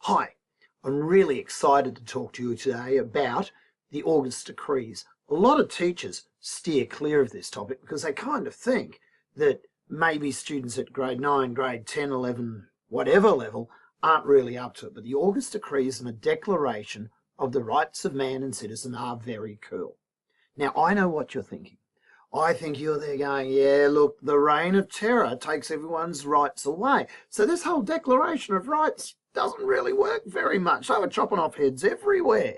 Hi, I'm really excited to talk to you today about the August decrees. A lot of teachers steer clear of this topic because they kind of think that maybe students at grade 9, grade 10, 11, whatever level aren't really up to it. But the August decrees and the Declaration of the Rights of Man and Citizen are very cool. Now, I know what you're thinking. I think you're there going, yeah, look, the reign of terror takes everyone's rights away. So this whole Declaration of Rights doesn't really work very much. They were chopping off heads everywhere.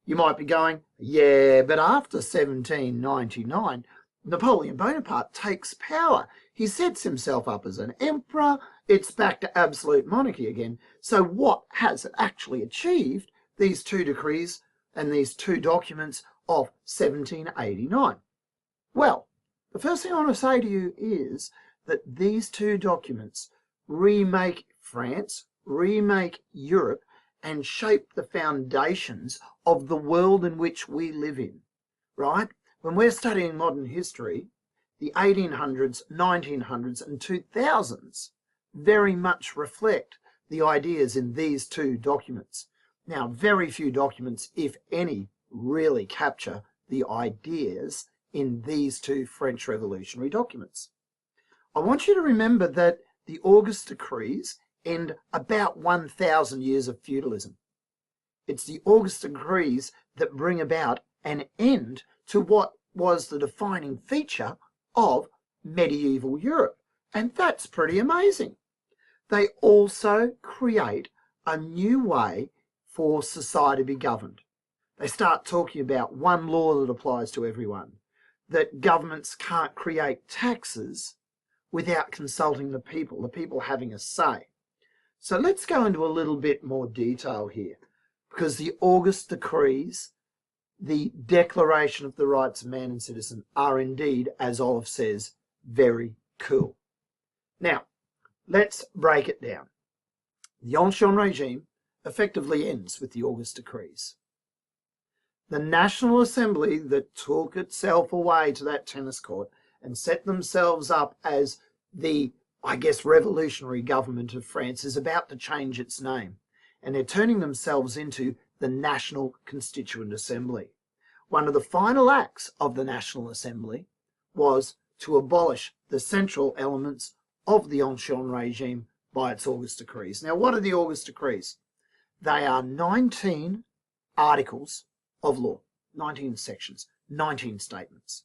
You might be going, yeah, but after 1799, Napoleon Bonaparte takes power. He sets himself up as an emperor. It's back to absolute monarchy again. So what has it actually achieved, these two decrees and these two documents of 1789? Well, the first thing I want to say to you is that these two documents remake France, remake Europe, and shape the foundations of the world in which we live in, right? When we're studying modern history, the 1800s, 1900s, and 2000s very much reflect the ideas in these two documents. Now, very few documents, if any, really capture the ideas in these two French revolutionary documents. I want you to remember that the August decrees end about 1,000 years of feudalism. It's the August decrees that bring about an end to what was the defining feature of medieval Europe. And that's pretty amazing. They also create a new way for society to be governed. They start talking about one law that applies to everyone, that governments can't create taxes without consulting the people having a say. So let's go into a little bit more detail here, because the August decrees, the Declaration of the Rights of Man and Citizen, are indeed, as Olive says, very cool. Now, let's break it down. The Ancien regime effectively ends with the August decrees. The National Assembly that took itself away to that tennis court and set themselves up as the, I guess, revolutionary government of France is about to change its name. And they're turning themselves into the National Constituent Assembly. One of the final acts of the National Assembly was to abolish the central elements of the Ancien regime by its August decrees. Now, what are the August decrees? They are 19 articles of law, 19 sections, 19 statements.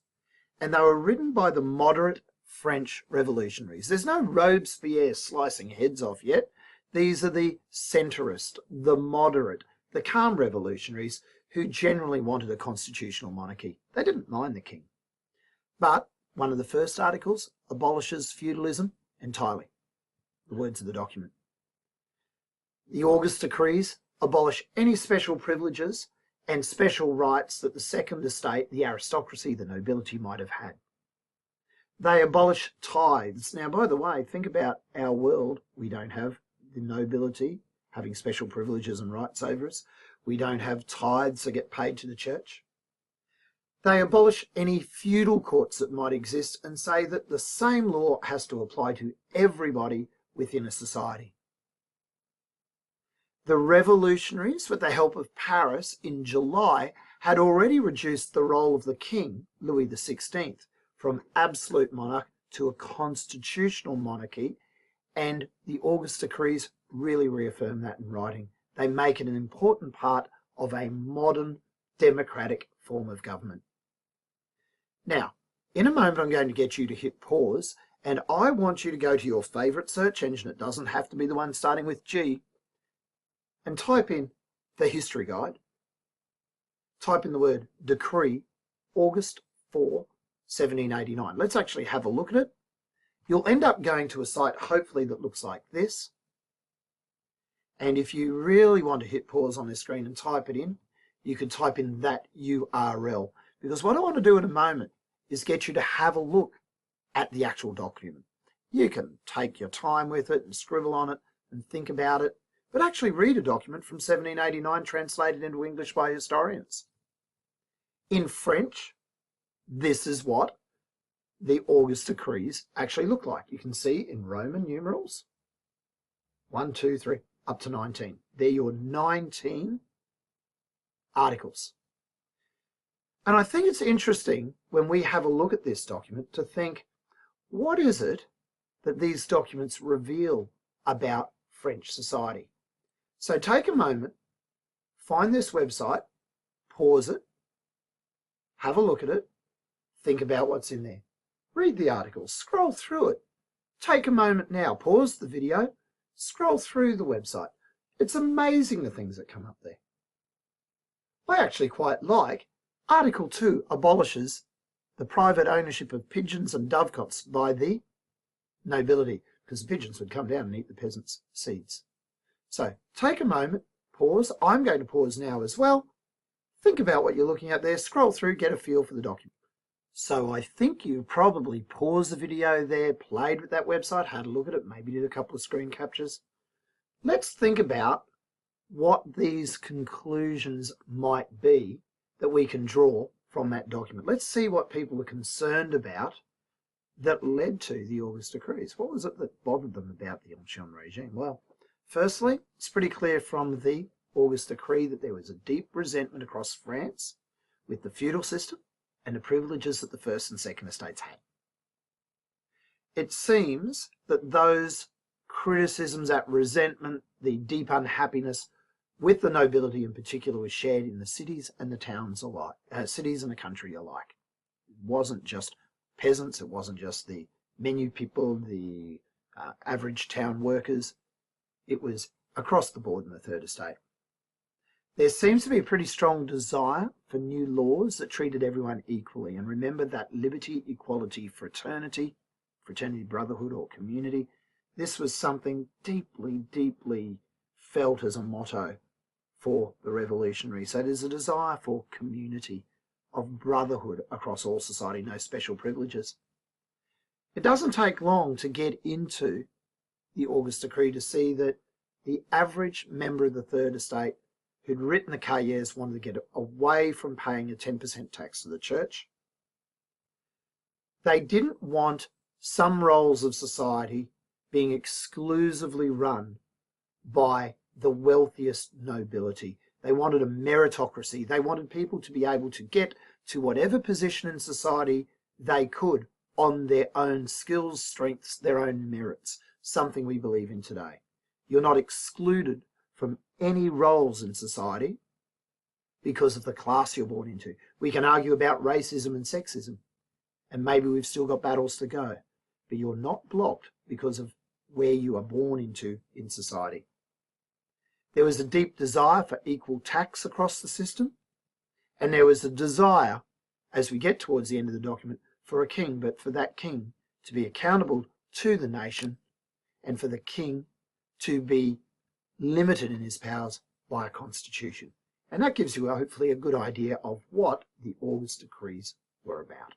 And they were written by the moderate French revolutionaries. There's no Robespierre slicing heads off yet. These are the centrist, the moderate, the calm revolutionaries who generally wanted a constitutional monarchy. They didn't mind the king. But one of the first articles abolishes feudalism entirely. The words of the document. The August decrees abolish any special privileges and special rights that the second estate, the aristocracy, the nobility might have had. They abolish tithes. Now, by the way, think about our world. We don't have the nobility having special privileges and rights over us. We don't have tithes that get paid to the church. They abolish any feudal courts that might exist and say that the same law has to apply to everybody within a society. The revolutionaries, with the help of Paris in July, had already reduced the role of the king, Louis XVI, from absolute monarch to a constitutional monarchy, and the August decrees really reaffirm that in writing. They make it an important part of a modern democratic form of government. Now, in a moment I'm going to get you to hit pause, and I want you to go to your favourite search engine. It doesn't have to be the one starting with G, and type in the history guide. Type in the word decree, August 4, 1789. Let's actually have a look at it. You'll end up going to a site, hopefully, that looks like this. And if you really want to hit pause on this screen and type it in, you can type in that URL. Because what I want to do in a moment is get you to have a look at the actual document. You can take your time with it and scribble on it and think about it, but actually read a document from 1789 translated into English by historians. In French, this is what the August decrees actually look like. You can see in Roman numerals, 1, 2, 3, up to 19. They're your 19 articles. And I think it's interesting when we have a look at this document to think, what is it that these documents reveal about French society? So take a moment, find this website, pause it, have a look at it, think about what's in there. Read the articles, scroll through it. Take a moment now, pause the video, scroll through the website. It's amazing the things that come up there. I actually quite like Article 2 abolishes the private ownership of pigeons and dovecots by the nobility, because the pigeons would come down and eat the peasants' seeds. So take a moment, pause. I'm going to pause now as well. Think about what you're looking at there, scroll through, get a feel for the document. So I think you probably paused the video there, played with that website, had a look at it, maybe did a couple of screen captures. Let's think about what these conclusions might be that we can draw from that document. Let's see what people are concerned about that led to the August Decrees. What was it that bothered them about the Ancien regime? Well, firstly, it's pretty clear from the August Decree that there was a deep resentment across France with the feudal system and the privileges that the First and Second Estates had. It seems that those criticisms, that resentment, the deep unhappiness with the nobility in particular was shared in the cities and the towns alike, cities and the country alike. It wasn't just peasants, it wasn't just the menu people, the average town workers. It was across the board in the Third Estate. There seems to be a pretty strong desire for new laws that treated everyone equally. And remember that liberty, equality, fraternity, brotherhood or community, this was something deeply, deeply felt as a motto for the revolutionaries. So there's a desire for community, of brotherhood across all society, no special privileges. It doesn't take long to get into the August Decree to see that the average member of the Third Estate who'd written the cahiers wanted to get away from paying a 10% tax to the church. They didn't want some roles of society being exclusively run by the wealthiest nobility. They wanted a meritocracy. They wanted people to be able to get to whatever position in society they could on their own skills, strengths, their own merits, something we believe in today. You're not excluded from any roles in society because of the class you're born into. We can argue about racism and sexism, and maybe we've still got battles to go, but you're not blocked because of where you are born into in society. There was a deep desire for equal tax across the system, and there was a desire, as we get towards the end of the document, for a king, but for that king to be accountable to the nation and for the king to be limited in his powers by a constitution. And that gives you hopefully a good idea of what the August Decrees were about.